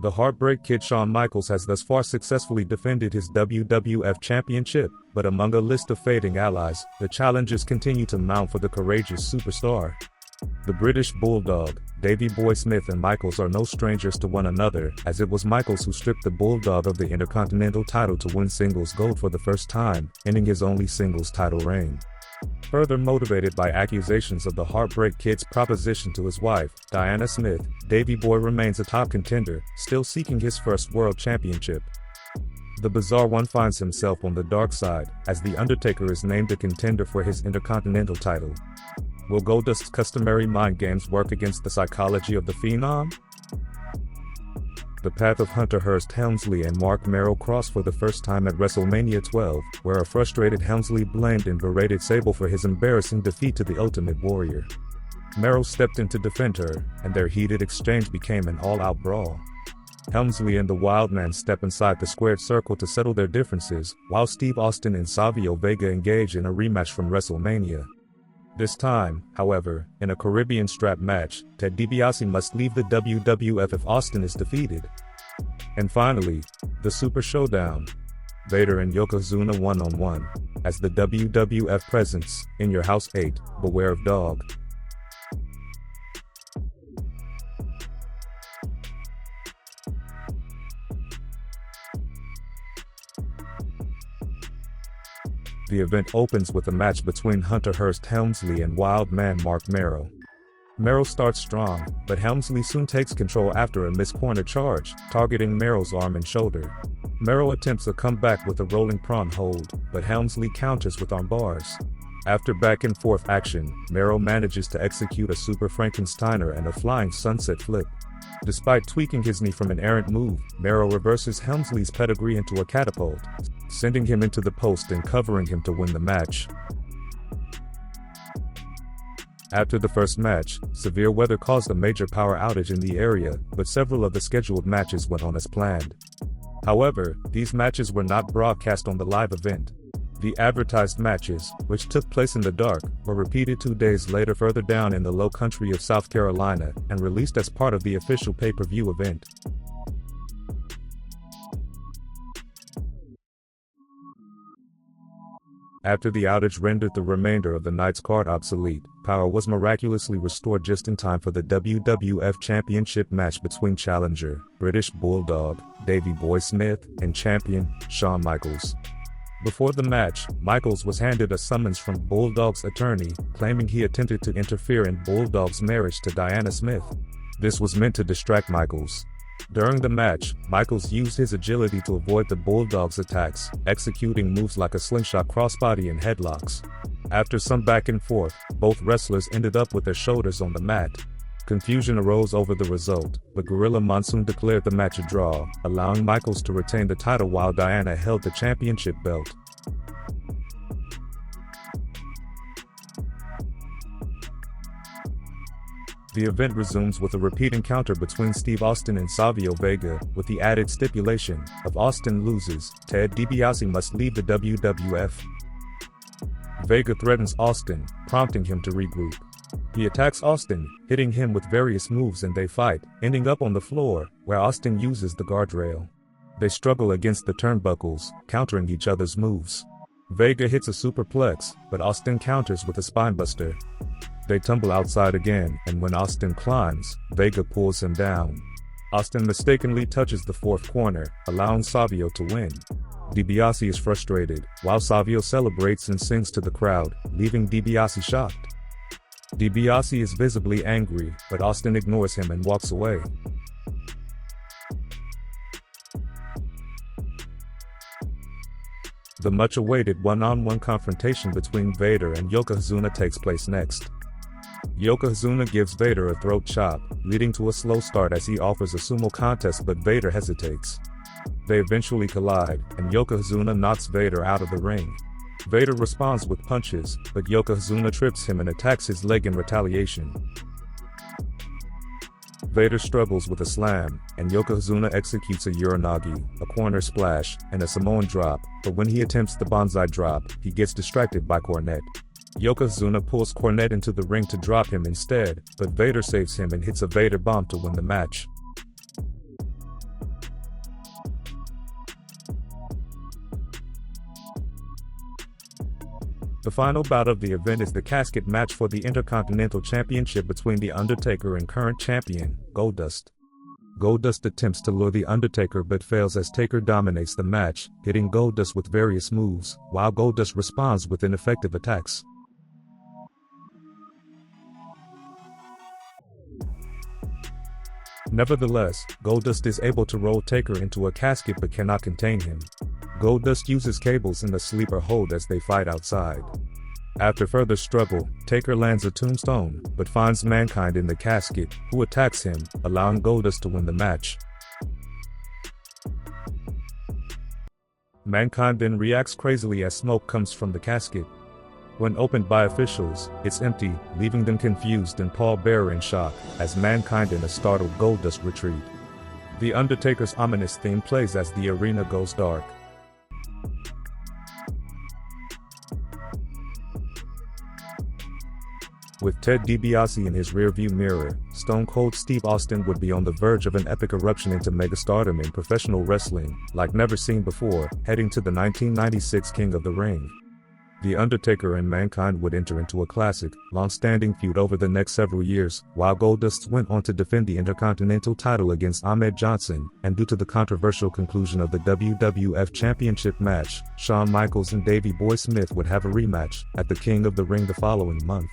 The Heartbreak Kid Shawn Michaels has thus far successfully defended his WWF Championship, but among a list of fading allies, the challenges continue to mount for the courageous superstar. The British Bulldog, Davey Boy Smith and Michaels are no strangers to one another, as it was Michaels who stripped the Bulldog of the Intercontinental title to win singles gold for the first time, ending his only singles title reign. Further motivated by accusations of the Heartbreak Kid's proposition to his wife, Diana Smith, Davey Boy remains a top contender, still seeking his first world championship. The Bizarre One finds himself on the dark side, as The Undertaker is named a contender for his Intercontinental title. Will Goldust's customary mind games work against the psychology of the Phenom? The path of Hunter Hearst Helmsley and Mark Merrill crossed for the first time at WrestleMania 12, where a frustrated Helmsley blamed and berated Sable for his embarrassing defeat to the Ultimate Warrior. Merrill stepped in to defend her, and their heated exchange became an all-out brawl. Helmsley and the Wildman step inside the squared circle to settle their differences, while Steve Austin and Savio Vega engage in a rematch from WrestleMania. This time, however, in a Caribbean strap match, Ted DiBiase must leave the WWF if Austin is defeated. And finally, the Super Showdown. Vader and Yokozuna one-on-one. As the WWF presents, In Your House 8, Beware of Dog. The event opens with a match between Hunter Hearst Helmsley and Wildman Mark Merrill. Merrill starts strong, but Helmsley soon takes control after a missed corner charge, targeting Merrill's arm and shoulder. Merrill attempts a comeback with a rolling prawn hold, but Helmsley counters with arm bars. After back-and-forth action, Merrill manages to execute a Super Frankensteiner and a flying sunset flip. Despite tweaking his knee from an errant move, Merrill reverses Helmsley's pedigree into a catapult, sending him into the post and covering him to win the match. After the first match, severe weather caused a major power outage in the area, but several of the scheduled matches went on as planned. However, these matches were not broadcast on the live event. The advertised matches, which took place in the dark, were repeated 2 days later further down in the low country of South Carolina, and released as part of the official pay-per-view event. After the outage rendered the remainder of the night's card obsolete, power was miraculously restored just in time for the WWF Championship match between challenger, British Bulldog, Davey Boy Smith, and champion, Shawn Michaels. Before the match, Michaels was handed a summons from Bulldog's attorney, claiming he attempted to interfere in Bulldog's marriage to Diana Smith. This was meant to distract Michaels. During the match, Michaels used his agility to avoid the Bulldog's attacks, executing moves like a slingshot crossbody and headlocks. After some back and forth, both wrestlers ended up with their shoulders on the mat. Confusion arose over the result, but Gorilla Monsoon declared the match a draw, allowing Michaels to retain the title while Diana held the championship belt. The event resumes with a repeat encounter between Steve Austin and Savio Vega, with the added stipulation, if Austin loses, Ted DiBiase must leave the WWF. Vega threatens Austin, prompting him to regroup. He attacks Austin, hitting him with various moves, and they fight, ending up on the floor, where Austin uses the guardrail. They struggle against the turnbuckles, countering each other's moves. Vega hits a superplex, but Austin counters with a spinebuster. They tumble outside again, and when Austin climbs, Vega pulls him down. Austin mistakenly touches the fourth corner, allowing Savio to win. DiBiase is frustrated, while Savio celebrates and sings to the crowd, leaving DiBiase shocked. DiBiase is visibly angry, but Austin ignores him and walks away. The much-awaited one-on-one confrontation between Vader and Yokozuna takes place next. Yokozuna gives Vader a throat chop, leading to a slow start as he offers a sumo contest, but Vader hesitates. They eventually collide, and Yokozuna knocks Vader out of the ring. Vader responds with punches, but Yokozuna trips him and attacks his leg in retaliation. Vader struggles with a slam, and Yokozuna executes a Uranagi, a corner splash, and a Samoan drop, but when he attempts the Banzai drop, he gets distracted by Cornette. Yokozuna pulls Cornette into the ring to drop him instead, but Vader saves him and hits a Vader bomb to win the match. The final bout of the event is the casket match for the Intercontinental Championship between The Undertaker and current champion, Goldust. Goldust attempts to lure The Undertaker but fails as Taker dominates the match, hitting Goldust with various moves, while Goldust responds with ineffective attacks. Nevertheless, Goldust is able to roll Taker into a casket but cannot contain him. Goldust uses cables in the sleeper hold as they fight outside. After further struggle, Taker lands a tombstone, but finds Mankind in the casket, who attacks him, allowing Goldust to win the match. Mankind then reacts crazily as smoke comes from the casket. When opened by officials, it's empty, leaving them confused and pallbearer in shock, as Mankind and a startled Goldust retreat. The Undertaker's ominous theme plays as the arena goes dark. With Ted DiBiase in his rearview mirror, Stone Cold Steve Austin would be on the verge of an epic eruption into megastardom in professional wrestling, like never seen before, heading to the 1996 King of the Ring. The Undertaker and Mankind would enter into a classic, long-standing feud over the next several years, while Goldust went on to defend the Intercontinental title against Ahmed Johnson, and due to the controversial conclusion of the WWF Championship match, Shawn Michaels and Davey Boy Smith would have a rematch at the King of the Ring the following month.